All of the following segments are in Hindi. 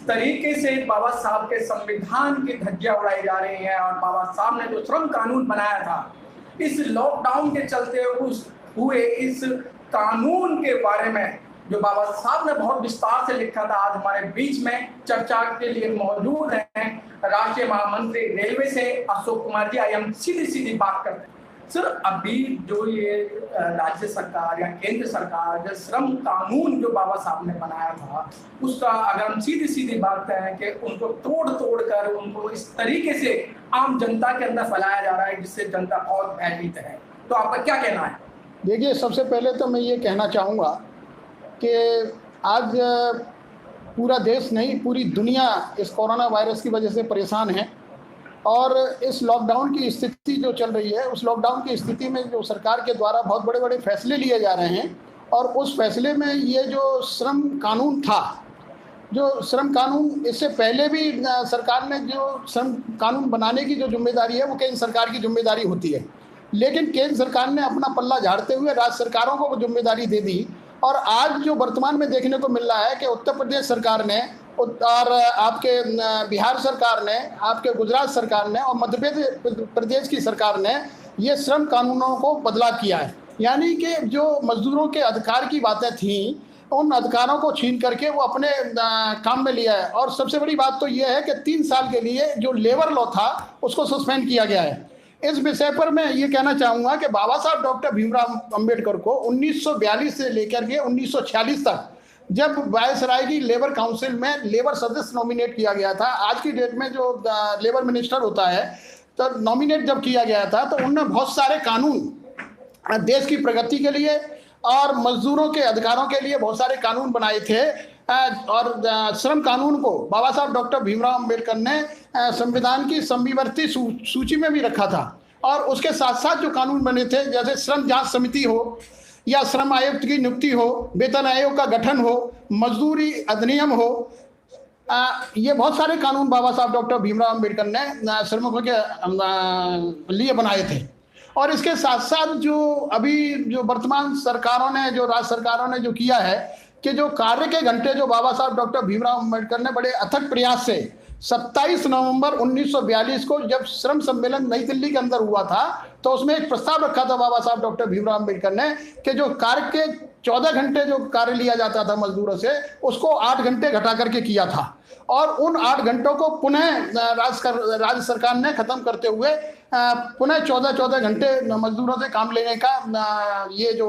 तरीके से बाबा साहब के संविधान की धज्जियां उड़ाई जा रही हैं और बाबा साहब ने जो श्रम कानून बनाया था, इस लॉकडाउन के चलते हुए इस कानून के बारे में जो बाबा साहब ने बहुत विस्तार से लिखा था, आज हमारे बीच में चर्चा के लिए मौजूद हैं राष्ट्रीय महामंत्री रेलवे से अशोक कुमार जी। आइए हम सीधी सीधी बात करते हैं। सर, अभी जो ये राज्य सरकार या केंद्र सरकार जो श्रम कानून जो बाबा साहब ने बनाया था, उसका अगर हम सीधी सीधी बात करें कि उनको तोड़ कर उनको इस तरीके से आम जनता के अंदर फैलाया जा रहा है जिससे जनता और भयभीत है, तो आपका क्या कहना है? देखिए, सबसे पहले तो मैं ये कहना चाहूँगा कि आज पूरा देश नहीं, पूरी दुनिया इस कोरोना वायरस की वजह से परेशान है और इस लॉकडाउन की स्थिति जो चल रही है, उस लॉकडाउन की स्थिति में जो सरकार के द्वारा बहुत बड़े बड़े फैसले लिए जा रहे हैं और उस फैसले में ये जो श्रम कानून था, जो श्रम कानून इससे पहले भी सरकार ने जो श्रम कानून बनाने की जो जिम्मेदारी है वो केंद्र सरकार की जिम्मेदारी होती है, लेकिन केंद्र सरकार ने अपना पल्ला झाड़ते हुए राज्य सरकारों को वो जिम्मेदारी दे दी। और आज जो वर्तमान में देखने को मिल रहा है कि उत्तर प्रदेश सरकार ने और आपके बिहार सरकार ने, आपके गुजरात सरकार ने और मध्य प्रदेश की सरकार ने ये श्रम कानूनों को बदलाव किया है। यानी कि जो मजदूरों के अधिकार की बातें थीं, उन अधिकारों को छीन करके वो अपने काम में लिया है। और सबसे बड़ी बात तो ये है कि 3 साल के लिए जो लेबर लॉ था उसको सस्पेंड किया गया है। इस विषय पर मैं ये कहना चाहूँगा कि बाबा साहब डॉक्टर भीमराव अंबेडकर को 1942 से लेकर के 1946 तक जब वायसराय की लेबर काउंसिल में लेबर सदस्य नॉमिनेट किया गया था, आज की डेट में जो लेबर मिनिस्टर होता है, तो नॉमिनेट जब किया गया था तो उन्होंने बहुत सारे कानून देश की प्रगति के लिए और मजदूरों के अधिकारों के लिए बहुत सारे कानून बनाए थे। और श्रम कानून को बाबा साहब डॉक्टर भीमराव अंबेडकर ने संविधान की समविवर्ती सूची में भी रखा था। और उसके साथ साथ जो कानून बने थे, जैसे श्रम जांच समिति हो या श्रम आयुक्त की नियुक्ति हो, वेतन आयोग का गठन हो, मजदूरी अधिनियम हो, ये बहुत सारे कानून बाबा साहब डॉक्टर भीमराव अंबेडकर ने श्रमिकों के लिए बनाए थे। और इसके साथ साथ जो अभी जो वर्तमान सरकारों ने, जो राज्य सरकारों ने जो किया है कि जो कार्य के घंटे जो बाबा साहब डॉक्टर भीमराव अंबेडकर ने बड़े अथक प्रयास से 27 नवंबर 1942 को जब श्रम सम्मेलन नई दिल्ली के अंदर हुआ था, तो उसमें एक प्रस्ताव रखा था बाबा साहब डॉक्टर भीमराव अंबेडकर ने कि जो कार्य के 14 घंटे जो कार्य लिया जाता था मजदूरों से, उसको 8 घंटे घटा करके किया था। और उन 8 घंटों को पुनः राज्य सरकार ने खत्म करते हुए पुनः 14 घंटे मजदूरों से काम लेने का ये जो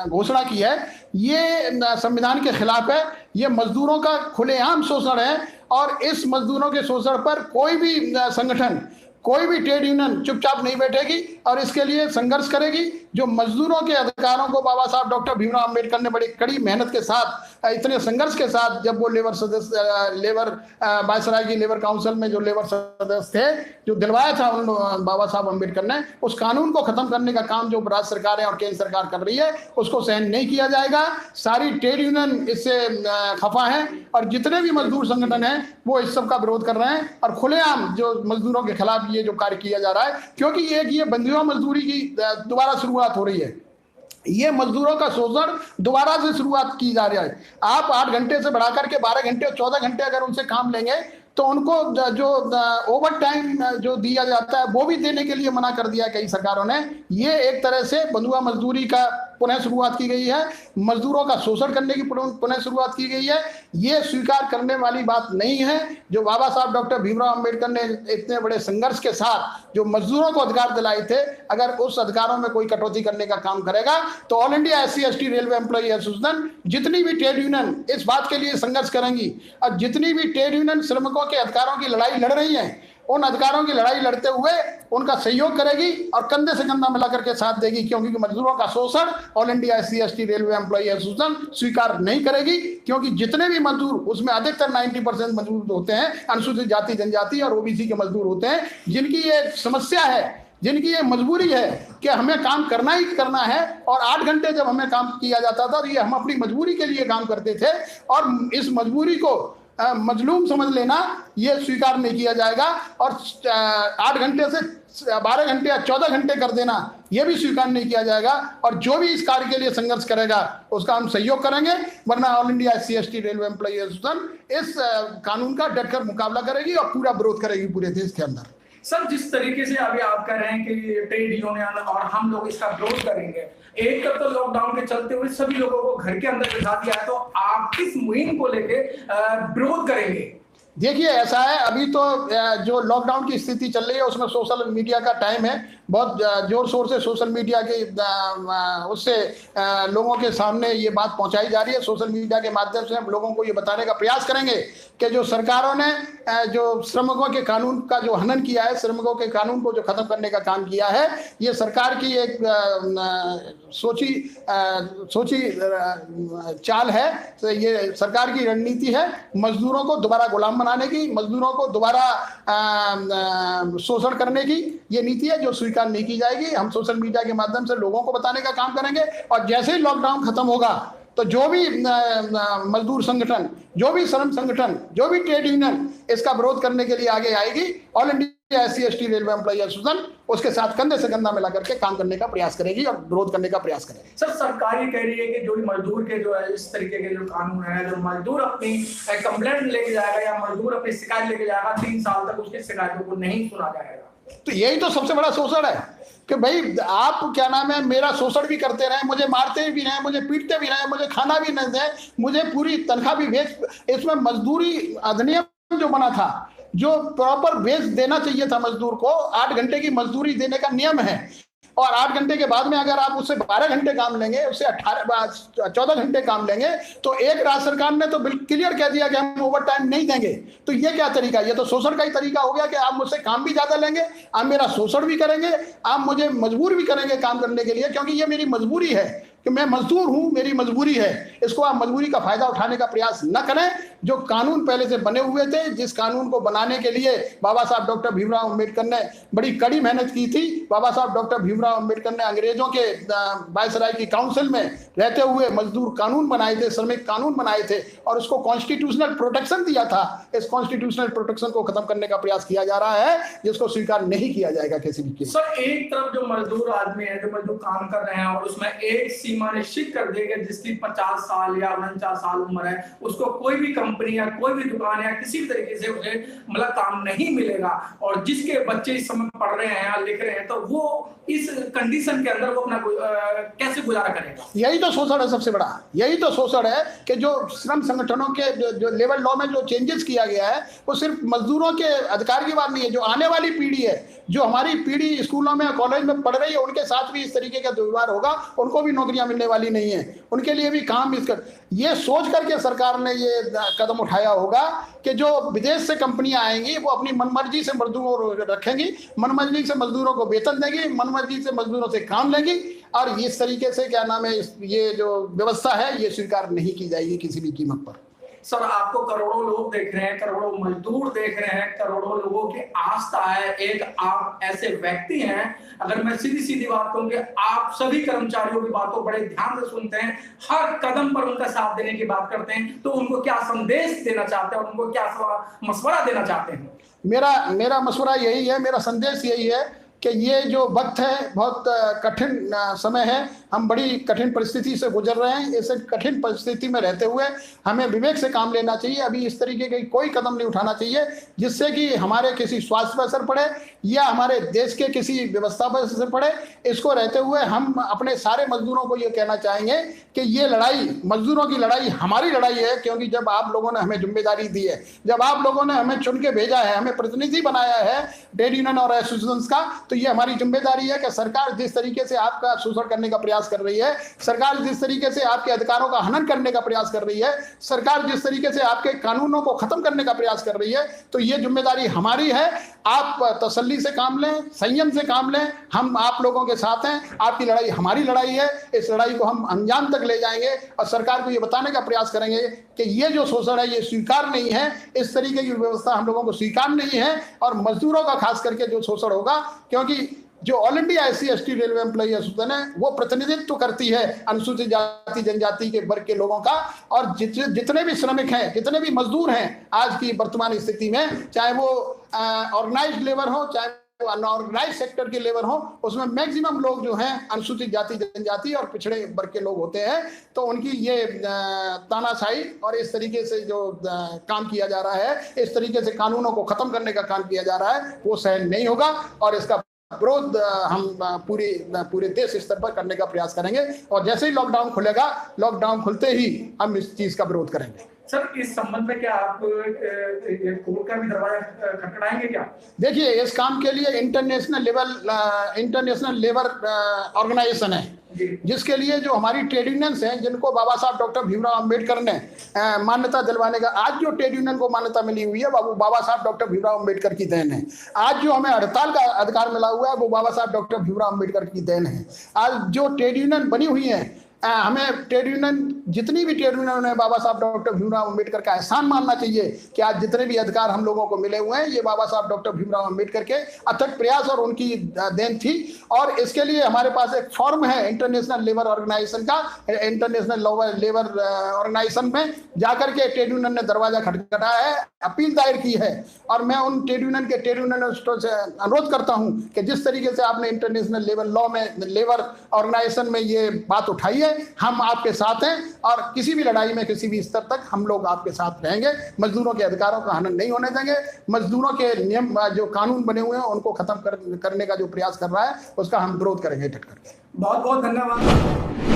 घोषणा की है, ये संविधान के खिलाफ है। ये मजदूरों का खुलेआम शोषण है और इस मजदूरों के शोषण पर कोई भी संगठन, कोई भी ट्रेड यूनियन चुपचाप नहीं बैठेगी और इसके लिए संघर्ष करेगी। जो मजदूरों के अधिकारों को बाबा साहब डॉक्टर भीमराव अंबेडकर ने बड़ी कड़ी मेहनत के साथ, इतने संघर्ष के साथ, जब वो लेबर वायसराय की लेबर काउंसिल में जो लेबर सदस्य थे, जो दिलवाया था उन बाबा साहब अंबेडकर ने, उस कानून को खत्म करने का काम जो राज्य सरकारें और केंद्र सरकार कर रही है, उसको सहन नहीं किया जाएगा। सारी ट्रेड यूनियन इससे खफा है और जितने भी मजदूर संगठन हैं वो इस सब का विरोध कर रहे हैं और खुलेआम जो मजदूरों के खिलाफ ये जो कार्य किया जा रहा है, क्योंकि ये बंधुआ मजदूरी की दोबारा शुरुआत हो रही है। ये मजदूरों का शोषण दोबारा से शुरुआत की जा रही है। आप 8 घंटे से बढ़ाकर के 12 घंटे और 14 घंटे अगर उनसे काम लेंगे तो उनको जो ओवर टाइम जो दिया जाता है वो भी देने के लिए मना कर दिया कई सरकारों ने। ये एक तरह से बंधुआ मजदूरी का पुनः शुरुआत की गई है, मजदूरों का शोषण करने की पुनः शुरुआत की गई है। ये स्वीकार करने वाली बात नहीं है। जो बाबा साहब डॉक्टर भीमराव अंबेडकर ने इतने बड़े संघर्ष के साथ जो मजदूरों को अधिकार दिलाए थे, अगर उस अधिकारों में कोई कटौती करने का काम करेगा तो all India SC/ST railway employee association, जितनी भी ट्रेड यूनियन इस बात के लिए संघर्ष करेंगी और जितनी भी ट्रेड यूनियन श्रमिकों के अधिकारों की लड़ाई लड़ रही हैं, उन अधिकारों की लड़ाई लड़ते हुए उनका सहयोग करेगी और कंधे से कंधा मिलाकर के साथ देगी, क्योंकि मजदूरों का शोषण all India SC/ST railway employee association स्वीकार नहीं करेगी। क्योंकि जितने भी मजदूर, उसमें अधिकतर 90% मजदूर होते हैं अनुसूचित जाति जनजाति और OBC के मजदूर होते हैं, जिनकी ये समस्या है, जिनकी ये मजबूरी है कि हमें काम करना ही करना है। और 8 घंटे जब हमें काम किया जाता था तो ये हम अपनी मजबूरी के लिए काम करते थे और इस मजबूरी को मजलूम समझ लेना, ये स्वीकार नहीं किया जाएगा। और 8 घंटे से 12 घंटे या 14 घंटे कर देना, ये भी स्वीकार नहीं किया जाएगा। और जो भी इस कार्य के लिए संघर्ष करेगा उसका हम सहयोग करेंगे, वरना all India SC/ST railway employee association इस कानून का डटकर मुकाबला करेगी और पूरा विरोध करेगी पूरे देश के अंदर। सर, जिस तरीके से अभी आप कह रहे हैं कि ट्रेड यूनियन और हम लोग इसका विरोध करेंगे, एक तरफ तो लॉकडाउन के चलते हुए सभी लोगों को घर के अंदर बिठा दिया है, तो आप किस मुहिम को लेके विरोध करेंगे? देखिए, ऐसा है, अभी तो जो लॉकडाउन की स्थिति चल रही है उसमें सोशल मीडिया का टाइम है, बहुत जोर शोर से सोशल मीडिया के उससे लोगों के सामने ये बात पहुंचाई जा रही है। सोशल मीडिया के माध्यम से हम लोगों को ये बताने का प्रयास करेंगे कि जो सरकारों ने जो श्रमिकों के कानून का जो हनन किया है, श्रमिकों के कानून को जो खत्म करने का काम किया है, ये सरकार की एक सोची चाल है। तो ये सरकार की रणनीति है मजदूरों को दोबारा गुलाम बनाने की, मजदूरों को दोबारा शोषण करने की ये नीति है जो स्वीकार नहीं की जाएगी। हम सोशल मीडिया के माध्यम से लोगों को बताने का काम करेंगे और जैसे ही लॉकडाउन खत्म होगा तो जो भी मजदूर संगठन, जो भी श्रम संगठन, जो भी ट्रेड यूनियन इसका विरोध करने के लिए आगे आएगी, all India SC/ST railway employee association उसके साथ कंधे से कंधा मिला करके काम करने का प्रयास करेगी और विरोध करने का प्रयास करेगी। सर, सरकार ये कह रही है कि जो भी मजदूर के जो है इस तरीके के जो कानून है, जो मजदूर अपनी कंप्लेंट लेके जाएगा या मजदूर अपनी शिकायत लेके जाएगा, 3 साल तक उसकी शिकायतों को नहीं सुना जाएगा। तो यही तो सबसे बड़ा शोषण है कि भाई आप क्या नाम है, मेरा शोषण भी करते रहे, मुझे मारते भी रहे, मुझे पीटते भी रहे, मुझे खाना भी नहीं दे, मुझे पूरी तनख्वाह भी भेज। इसमें मजदूरी अधिनियम जो बना था, जो प्रॉपर वेज देना चाहिए था मजदूर को, 8 घंटे की मजदूरी देने का नियम है, और 8 घंटे के बाद में अगर आप उससे 12 घंटे काम लेंगे, उससे 14 घंटे काम लेंगे, तो एक राज्य सरकार ने तो बिल्कुल क्लियर कह दिया कि हम ओवर टाइम नहीं देंगे। तो ये क्या तरीका? ये तो शोषण का ही तरीका हो गया कि आप मुझसे काम भी ज्यादा लेंगे, आप मेरा शोषण भी करेंगे, आप मुझे मजबूर भी करेंगे काम करने के लिए, क्योंकि ये मेरी मजबूरी है कि मैं मजदूर हूं, मेरी मजबूरी है। इसको आप मजबूरी का फायदा उठाने का प्रयास न करें। जो कानून पहले से बने हुए थे, जिस कानून को बनाने के लिए बाबा साहब डॉक्टर भीमराव अम्बेडकर ने बड़ी कड़ी मेहनत की थी, बाबा साहब डॉक्टर भीमराव अम्बेडकर ने अंग्रेजों के वायसराय की काउंसिल में रहते हुए मजदूर कानून बनाए थे, श्रमिक कानून बनाए थे, और उसको कॉन्स्टिट्यूशनल प्रोटेक्शन दिया था। इस कॉन्स्टिट्यूशनल प्रोटेक्शन को खत्म करने का प्रयास किया जा रहा है, जिसको स्वीकार नहीं किया जाएगा किसी भी। सर, एक तरफ जो मजदूर आदमी है, जो मजदूर काम कर रहे हैं, और उसमें एक सीमा निश्चित कर देगा जिसकी 50 साल या 49 साल उम्र है, उसको कोई भी कंपनी या कोई भी दुकान या किसी भी तरीके से उसे मतलब काम नहीं मिलेगा, और जिसके बच्चे इस समय पढ़ रहे हैं या लिख रहे हैं, तो वो इस कंडीशन के अंदर वो अपना कैसे गुजारा करेगा? यही तो शोषण है सबसे बड़ा। यही तो शोषण है कि जो श्रम संगठनों के जो लेबर लॉ में जो चेंजेस किया गया है, वो सिर्फ मजदूरों के अधिकार की बात नहीं है। जो आने वाली पीढ़ी है, जो हमारी पीढ़ी स्कूलों में कॉलेज में पढ़ रही है, उनके साथ भी इस तरीके का दुर्व्यवहार होगा, उनको भी नौकरियां मिलने वाली नहीं है, उनके लिए भी काम ये सोच करके सरकार ने ये कदम उठाया होगा कि जो विदेश से कंपनियां आएंगी वो अपनी मनमर्जी से मजदूरों को रखेंगी, मनमर्जी से मजदूरों को वेतन देंगी, मनमर्जी से मजदूरों से काम लेंगी, और इस तरीके से क्या नाम है, ये जो व्यवस्था है ये स्वीकार नहीं की जाएगी किसी भी कीमत पर। सर, आपको करोड़ों लोग देख रहे हैं, करोड़ों मजदूर देख रहे हैं, करोड़ों लोगों की आस्था है। एक आप ऐसे व्यक्ति हैं, अगर मैं सीधी सीधी बात कहूं कि आप सभी कर्मचारियों की बातों बड़े ध्यान से सुनते हैं, हर कदम पर उनका साथ देने की बात करते हैं, तो उनको क्या संदेश देना चाहते हैं, उनको क्या मशवरा देना चाहते हैं? मेरा मशवरा यही है, मेरा संदेश यही है कि ये जो वक्त है बहुत कठिन समय है, हम बड़ी कठिन परिस्थिति से गुजर रहे हैं। इस कठिन परिस्थिति में रहते हुए हमें विवेक से काम लेना चाहिए। अभी इस तरीके के कोई कदम नहीं उठाना चाहिए जिससे कि हमारे किसी स्वास्थ्य पर असर पड़े या हमारे देश के किसी व्यवस्था पर असर पड़े। इसको रहते हुए हम अपने सारे मजदूरों को ये कहना चाहेंगे कि ये लड़ाई, मजदूरों की लड़ाई हमारी लड़ाई है, क्योंकि जब आप लोगों ने हमें जिम्मेदारी दी है, जब आप लोगों ने हमें चुन के भेजा है, हमें प्रतिनिधि बनाया है ट्रेड यूनियन और एसोसिएशंस का, तो ये हमारी जिम्मेदारी है कि सरकार जिस तरीके से आपका शोषण करने का प्रयास कर रही है, सरकार जिस तरीके से आपके अधिकारों का हनन करने का प्रयास कर रही है, सरकार जिस तरीके से आपके कानूनों को खत्म करने का प्रयास कर रही है, तो ये जिम्मेदारी हमारी है। आप तसल्ली से काम लें, संयम से काम लें, हम आप लोगों के साथ हैं। आपकी लड़ाई हमारी लड़ाई है, इस लड़ाई को हम अंजाम तक ले जाएंगे और सरकार को ये बताने का प्रयास करेंगे कि ये जो शोषण है ये स्वीकार नहीं है, इस तरीके की व्यवस्था हम लोगों को स्वीकार नहीं है, और मजदूरों का खास करके जो शोषण होगा, क्योंकि जो all India SC/ST railway employee association है वो प्रतिनिधित्व करती है अनुसूचित जाति जनजाति के वर्ग के लोगों का। और जितने भी श्रमिक हैं, जितने भी मजदूर हैं आज की वर्तमान स्थिति में, चाहे वो ऑर्गेनाइज्ड लेबर हो चाहे अनऑर्गेनाइज सेक्टर के लेबर हो, उसमें मैक्सिमम लोग जो हैं अनुसूचित जाति जनजाति और पिछड़े वर्ग के लोग होते हैं। तो उनकी ये तानाशाही और इस तरीके से जो काम किया जा रहा है, इस तरीके से कानूनों को खत्म करने का काम किया जा रहा है, वो सहन नहीं होगा और इसका विरोध हम पूरे देश स्तर पर करने का प्रयास करेंगे। और जैसे ही लॉकडाउन खुलेगा, लॉकडाउन खुलते ही हम इस चीज का विरोध करेंगे। सर, इस संबंध में क्या आप कोर्ट का भी दरवाजा खटखटाएंगे क्या? देखिए, इस काम के लिए इंटरनेशनल लेबर ऑर्गेनाइजेशन है, जिसके लिए जो हमारी ट्रेड यूनियंस हैं, जिनको बाबा साहब डॉक्टर भीमराव अंबेडकर ने मान्यता दिलवाने का, आज जो ट्रेड यूनियन को मान्यता मिली हुई है वो बाबा साहब डॉक्टर भीमराव अंबेडकर की देन है। आज जो हमें हड़ताल का अधिकार मिला हुआ है वो बाबा साहब डॉक्टर भीमराव अंबेडकर की देन है। आज जो ट्रेड यूनियन बनी हुई है, हमें ट्रेड यूनियन, जितनी भी ट्रेड यूनियन है, बाबा साहब डॉक्टर भीमराव अंबेडकर का एहसान मानना चाहिए कि आज जितने भी अधिकार हम लोगों को मिले हुए हैं ये बाबा साहब डॉक्टर भीमराव अंबेडकर के अथक प्रयास और उनकी देन थी। और इसके लिए हमारे पास एक फॉर्म है इंटरनेशनल लेबर ऑर्गेनाइजेशन का। इंटरनेशनल लेबर ऑर्गेनाइजेशन में जाकर के ट्रेड यूनियन ने दरवाजा खटखटाया है, अपील दायर की है। और मैं उन ट्रेड यूनियनिस्टों से अनुरोध करता हूं कि जिस तरीके से आपने इंटरनेशनल लेबर लॉ में, लेबर ऑर्गेनाइजेशन में ये बात उठाई है, हम आपके साथ हैं और किसी भी लड़ाई में किसी भी स्तर तक हम लोग आपके साथ रहेंगे। मजदूरों के अधिकारों का हनन नहीं होने देंगे। मजदूरों के नियम, जो कानून बने हुए हैं, उनको खत्म करने का जो प्रयास कर रहा है उसका हम विरोध करेंगे डट करके। बहुत बहुत धन्यवाद।